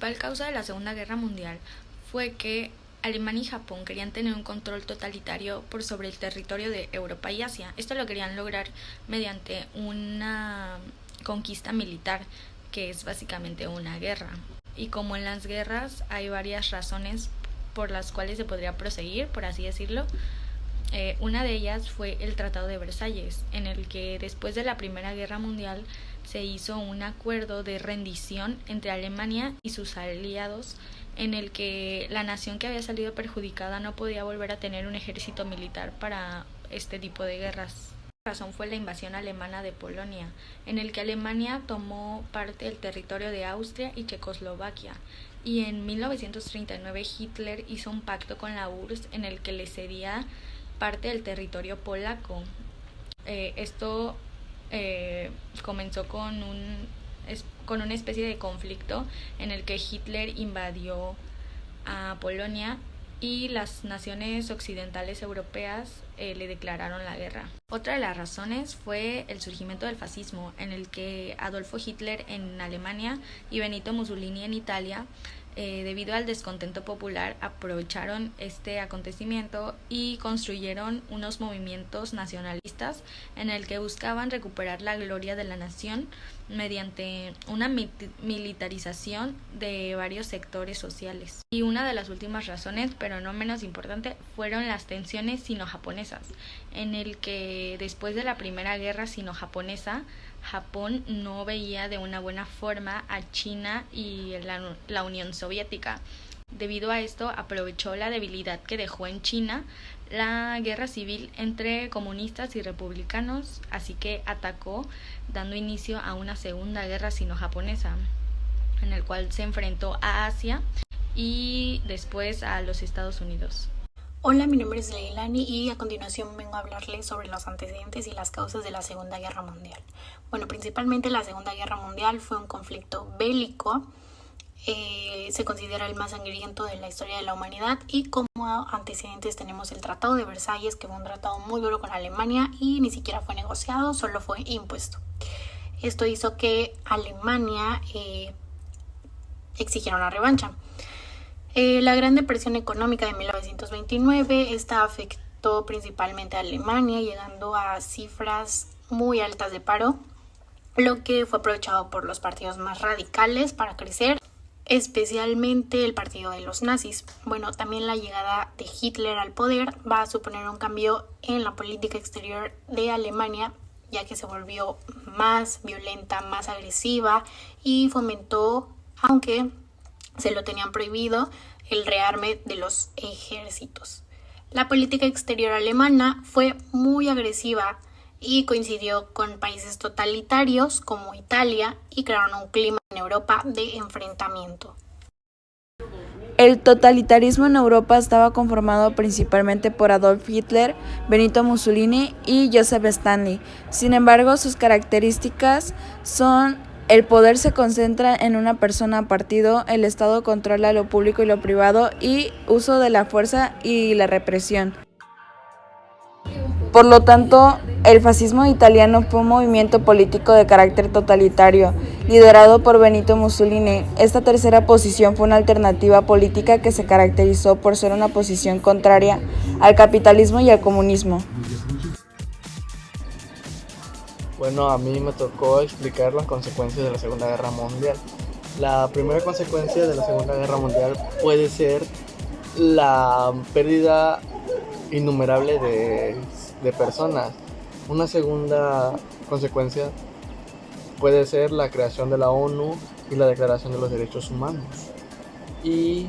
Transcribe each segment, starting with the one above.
principal causa de la Segunda Guerra Mundial fue que Alemania y Japón querían tener un control totalitario por sobre el territorio de Europa y Asia. Esto lo querían lograr mediante una conquista militar, que es básicamente una guerra. Y como en las guerras hay varias razones por las cuales se podría proseguir, por así decirlo, una de ellas fue el Tratado de Versalles, en el que después de la Primera Guerra Mundial se hizo un acuerdo de rendición entre Alemania y sus aliados, en el que la nación que había salido perjudicada no podía volver a tener un ejército militar para este tipo de guerras. La razón fue la invasión alemana de Polonia, en el que Alemania tomó parte del territorio de Austria y Checoslovaquia, y en 1939 Hitler hizo un pacto con la URSS en el que le cedía parte del territorio polaco. Esto comenzó con una especie de conflicto en el que Hitler invadió a Polonia y las naciones occidentales europeas le declararon la guerra. Otra de las razones fue el surgimiento del fascismo, en el que Adolfo Hitler en Alemania y Benito Mussolini en Italia, debido al descontento popular, aprovecharon este acontecimiento y construyeron unos movimientos nacionalistas en el que buscaban recuperar la gloria de la nación mediante una militarización de varios sectores sociales. Y una de las últimas razones, pero no menos importante, fueron las tensiones sino-japonesas, en el que después de la Primera Guerra Sino-Japonesa, Japón no veía de una buena forma a China y la Unión Soviética. Debido a esto, aprovechó la debilidad que dejó en China la guerra civil entre comunistas y republicanos, así que atacó, dando inicio a una segunda guerra sino-japonesa, en el cual se enfrentó a Asia y después a los Estados Unidos. Hola, mi nombre es Leilani y a continuación vengo a hablarles sobre los antecedentes y las causas de la Segunda Guerra Mundial. Bueno, principalmente la Segunda Guerra Mundial fue un conflicto bélico, se considera el más sangriento de la historia de la humanidad, y como antecedentes tenemos el Tratado de Versalles, que fue un tratado muy duro con Alemania y ni siquiera fue negociado, solo fue impuesto. Esto hizo que Alemania exigiera una revancha. La Gran Depresión Económica de 1929, esta afectó principalmente a Alemania, llegando a cifras muy altas de paro, lo que fue aprovechado por los partidos más radicales para crecer, especialmente el partido de los nazis. Bueno, también la llegada de Hitler al poder va a suponer un cambio en la política exterior de Alemania, ya que se volvió más violenta, más agresiva y fomentó, aunque se lo tenían prohibido, el rearme de los ejércitos. La política exterior alemana fue muy agresiva y coincidió con países totalitarios como Italia y crearon un clima en Europa de enfrentamiento. El totalitarismo en Europa estaba conformado principalmente por Adolf Hitler, Benito Mussolini y Joseph Stalin. Sin embargo, sus características son: el poder se concentra en una persona partido, el Estado controla lo público y lo privado, y uso de la fuerza y la represión. Por lo tanto, el fascismo italiano fue un movimiento político de carácter totalitario, liderado por Benito Mussolini. Esta tercera posición fue una alternativa política que se caracterizó por ser una posición contraria al capitalismo y al comunismo. Bueno, a mí me tocó explicar las consecuencias de la Segunda Guerra Mundial. La primera consecuencia de la Segunda Guerra Mundial puede ser la pérdida innumerable de personas. Una segunda consecuencia puede ser la creación de la ONU y la Declaración de los Derechos Humanos. Y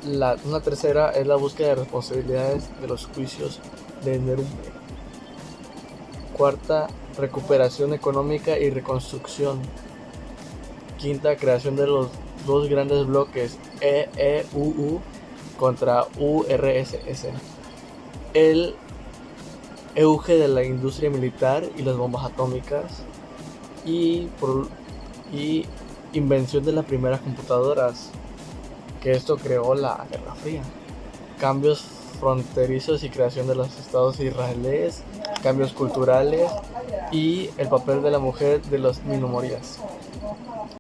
una tercera es la búsqueda de responsabilidades de los juicios de Nuremberg. Cuarta, recuperación económica y reconstrucción. Quinta, creación de los dos grandes bloques EEUU contra URSS. El auge de la industria militar y las bombas atómicas y invención de las primeras computadoras, que esto creó la Guerra Fría. Cambios fronterizos y creación de los estados israelíes, cambios culturales y el papel de la mujer de las minorías.